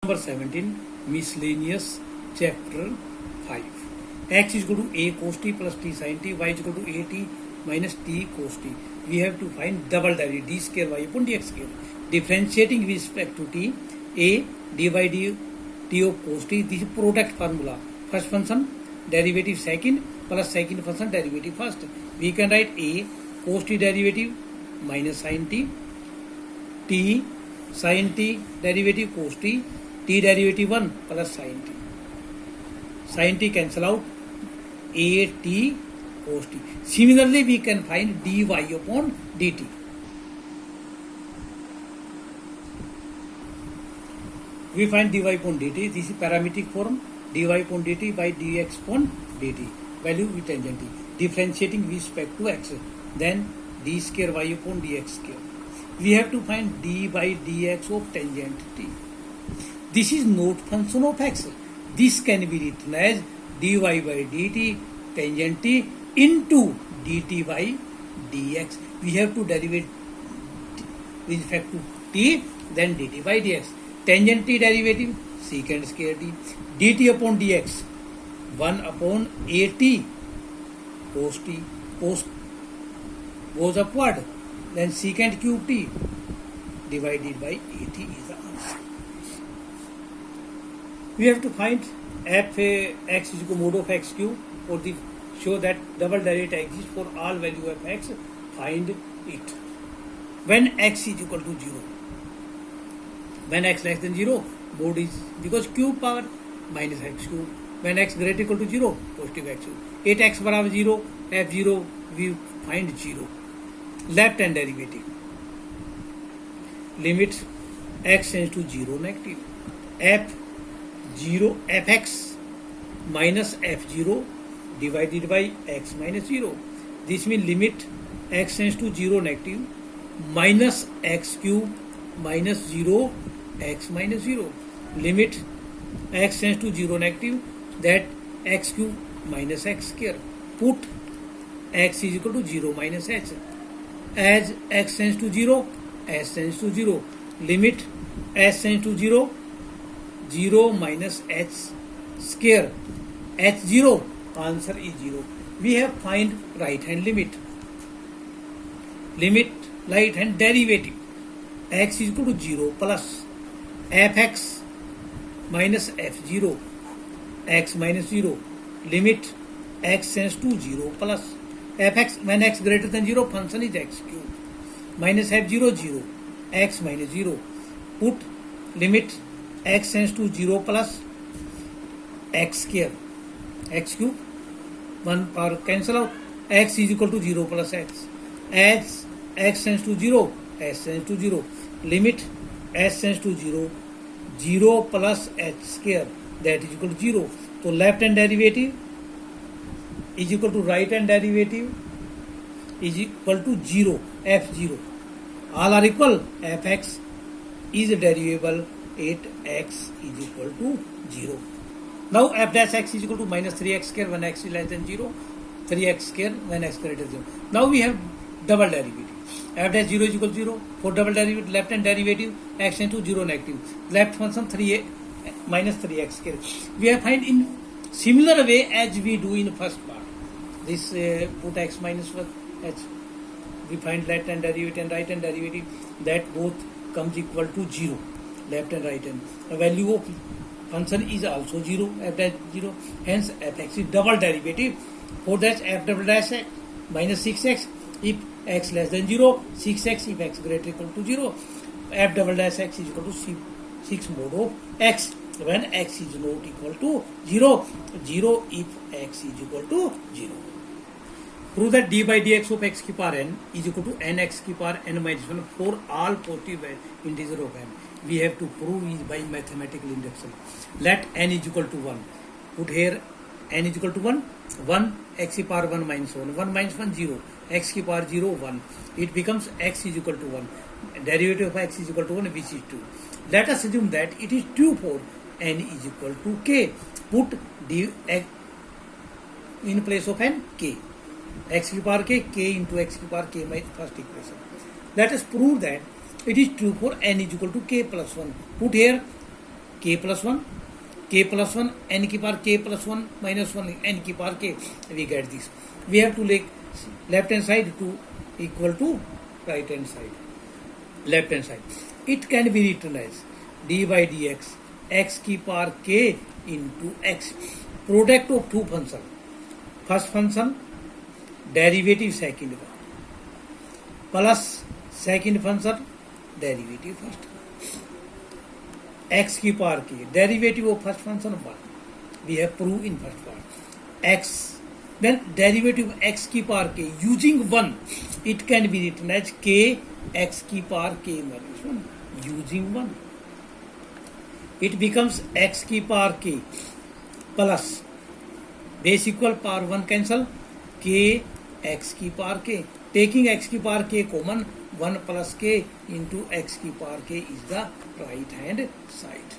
Number 17, miscellaneous chapter 5. X is equal to a cos t plus t sin t, y is equal to a t minus t cos t. We have to find double derivative d square y upon dx square. Differentiating with respect to t, a dy t of cos t, this is product formula. First function derivative second plus second function derivative first. We can write a cos t derivative minus sin t, t sin t derivative cos t, t derivative 1 plus sin t. Sin t cancel out, a t cos t. Similarly, we can find dy upon dt. We find dy upon dt. This is parametric form. Dy upon dt by dx upon dt. Value with tangent t. Differentiating with respect to x. Then d square y upon dx square. We have to find d by dx of tangent t. This is not function of x. This can be written as dy by dt tangent t into dt by dx. We have to derive with respect to t, then dt by dx. Tangent t derivative secant square t, dt upon dx 1 upon at cos t. Cos goes upward, then secant cube t divided by at is the answer. We have to find f x is equal to mod of x cube for the show that double derivative exists for all value of x. Find it when x is equal to 0. When x less than 0, mod is because cube power minus x cube. When x greater equal to 0, positive x cube. 8x बराबर 0, f0 we find 0. Left hand derivative. Limit x tends to 0 negative. f0 fx minus f0 divided by x minus 0. This means limit x tends to 0 negative minus x cube minus 0 x minus 0. Limit x tends to 0 negative, that x cube minus x square. Put x is equal to 0 minus h. As x tends to 0, s tends to 0. Limit s tends to 0, 0 minus h square. h0, answer is 0. We have find right hand limit. Limit right hand derivative. X is equal to 0 plus fx minus f0 x minus 0. Limit x tends to 0 plus fx when x greater than 0, function is x cube minus f0 0 x minus 0. Put limit x tends to 0 plus x square x cube 1 power cancel out, x is equal to 0 plus x. As x tends to 0, s tends to 0. Limit s tends to 0, 0 plus h square, that is equal to 0. So left hand derivative is equal to right hand derivative is equal to 0, f0. All are equal, fx is derivable at x is equal to 0. Now f dash x is equal to minus 3x square when x is less than 0, 3x square when x greater than 0. Now we have double derivative. F dash 0 is equal to 0. For double derivative, left hand derivative, x tends to 0 negative. Left function 3a minus 3x square. We have find in similar way as we do in first part. This put x minus 1 h. We find left hand derivative and right hand derivative, that both comes equal to 0. Left and right hand. The value of function is also 0, f dash 0. Hence fx is double derivative. For that f double dash x minus 6x if x less than 0, 6x if x greater equal to 0. F double dash x is equal to 6 mod of x when x is not equal to 0, 0 if x is equal to 0. Prove that d by dx of x की power n is equal to nx की power n minus 1 for all positive integer of n. We have to prove it by mathematical induction. Let n is equal to 1. Put here n is equal to 1, 1 x की power 1 minus 1, 1 minus 1 0, x की power 0 1. It becomes x is equal to 1. Derivative of x is equal to 1, which is 2. Let us assume that it is true for n is equal to k. Put d in place of n k. X की power k, k into x की power k, my first equation. Let us prove that it is true for n is equal to k plus 1. Put here k plus 1, k plus 1, n की power k plus 1 minus 1, n की power k. We get this. We have to make left hand side to equal to right hand side. Left hand side. It can be written as dy dx x की power k into x. Product of two function. First function derivative second one plus second function derivative first. X की power k. Derivative of first function 1. We have proved in first part. X. Then derivative of x की power k using 1. It can be written as k x की power k minus 1 using 1. It becomes x की power k plus base equal power 1 cancel k x की power k. Taking x की power k common 1 plus k into x की power k is the right hand side.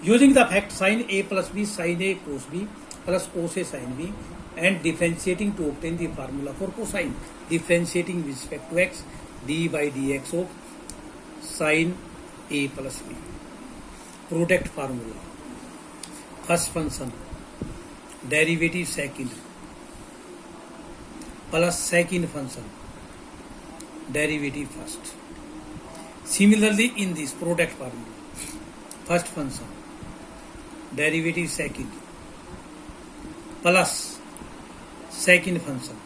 Using the fact sin a plus b sin a cos b plus cos a sin b and differentiating to obtain the formula for cosine. Differentiating with respect to x d by dx of sin a plus b. Product formula. First function derivative second plus second function derivative first. Similarly in this product formula, first function derivative second plus second function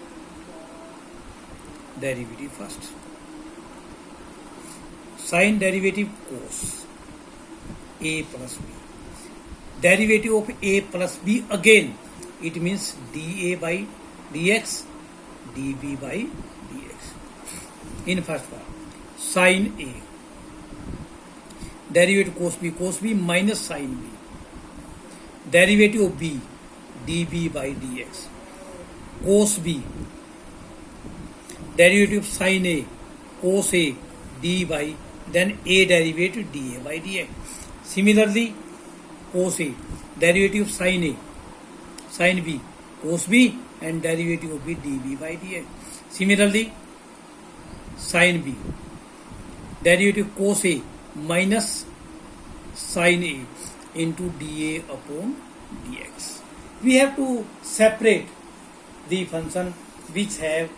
derivative first. Sin derivative cos a plus b. Derivative of a plus b again, it means dA by dx dB by dx. In first part, sin a derivative cos b minus sin b. Derivative of b dB by dx. Cos b derivative of sin a cos a d by then a derivative dA by dx. Similarly, cos a derivative of sin a sin b cos b and derivative of b dB by dx. Similarly, sin b derivative cos a minus sin a into dA upon dx. We have to separate the function which have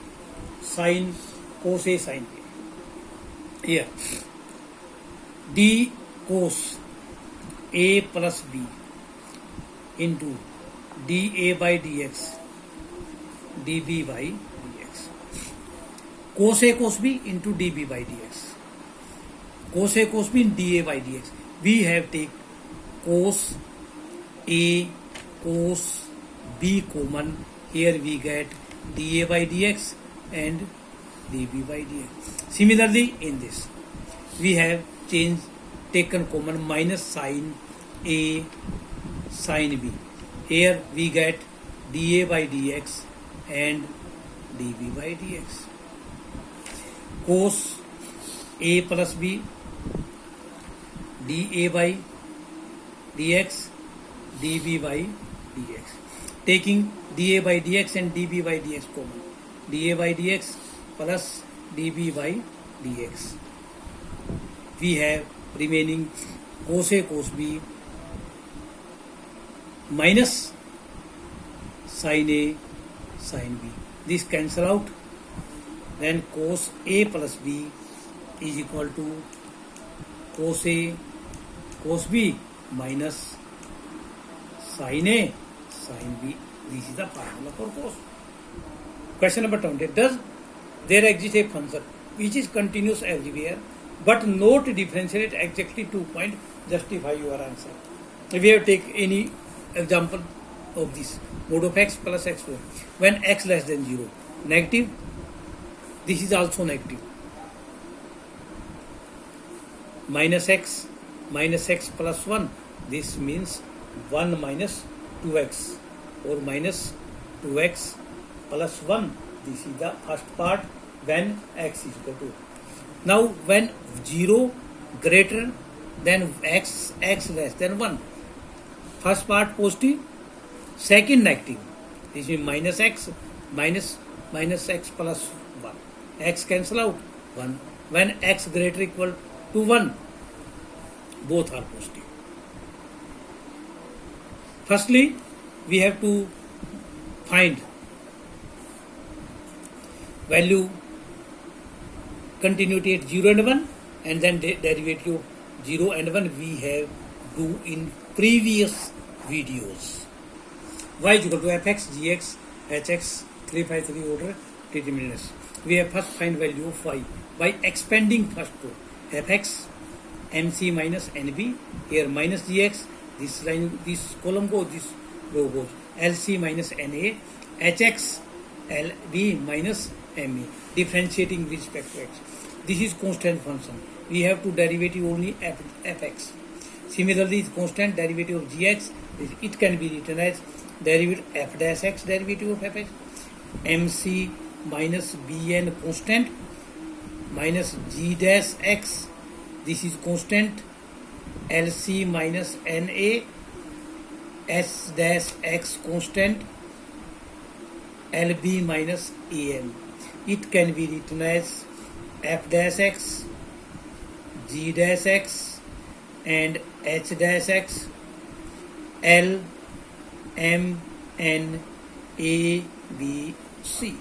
sin cos a sin b. Here d cos a plus b into dA by dx dB by dx. Cos a cos b into dB by dx. Cos a cos b in dA by dx. We have take cos a cos b common. Here we get dA by dx and dB by dx. Similarly in this we have taken common minus sin a sin b. Here we get dA by dx and dB by dx. Cos a plus b dA by dx dB by dx. Taking dA by dx and dB by dx common. dA by dx plus dB by dx. We have remaining cos a cos b minus sin a sin b. This cancel out. Then cos a plus b is equal to cos a cos b minus sin a sin b. This is the formula for cos. Question number 20. Does there exist a function which is continuous everywhere but not differentiate exactly 2 point? Justify your answer. If you have take any example of this, mod of x plus x square, when x less than 0, negative, this is also negative, minus x plus 1, this means 1 minus 2x or minus 2x plus 1. This is the first part when x is equal to. Now when 0 greater than x less than 1, first part positive, second negative. This means minus x minus x plus 1. X cancel out 1. When x greater equal to 1, both are positive. Firstly, we have to find value continuity at 0 and 1, and then derivative of 0 and 1 we have do in previous videos. Y is equal to fx, gx, hx, 353 order determinants. We have first find value of y by expanding first to fx, mc minus nb, here minus gx, this line, this column goes, this row goes, lc minus na, hx, lb minus me, differentiating with respect to x. This is constant function. We have to derivative only fx. Similarly, constant derivative of gx, it can be written as derivative f dash x derivative of fx, mc minus bn constant minus g dash x, this is constant, lc minus na, s dash x constant, lb minus am. It can be written as f dash x, g dash x, and h dash x, l, m, n, a, b, c.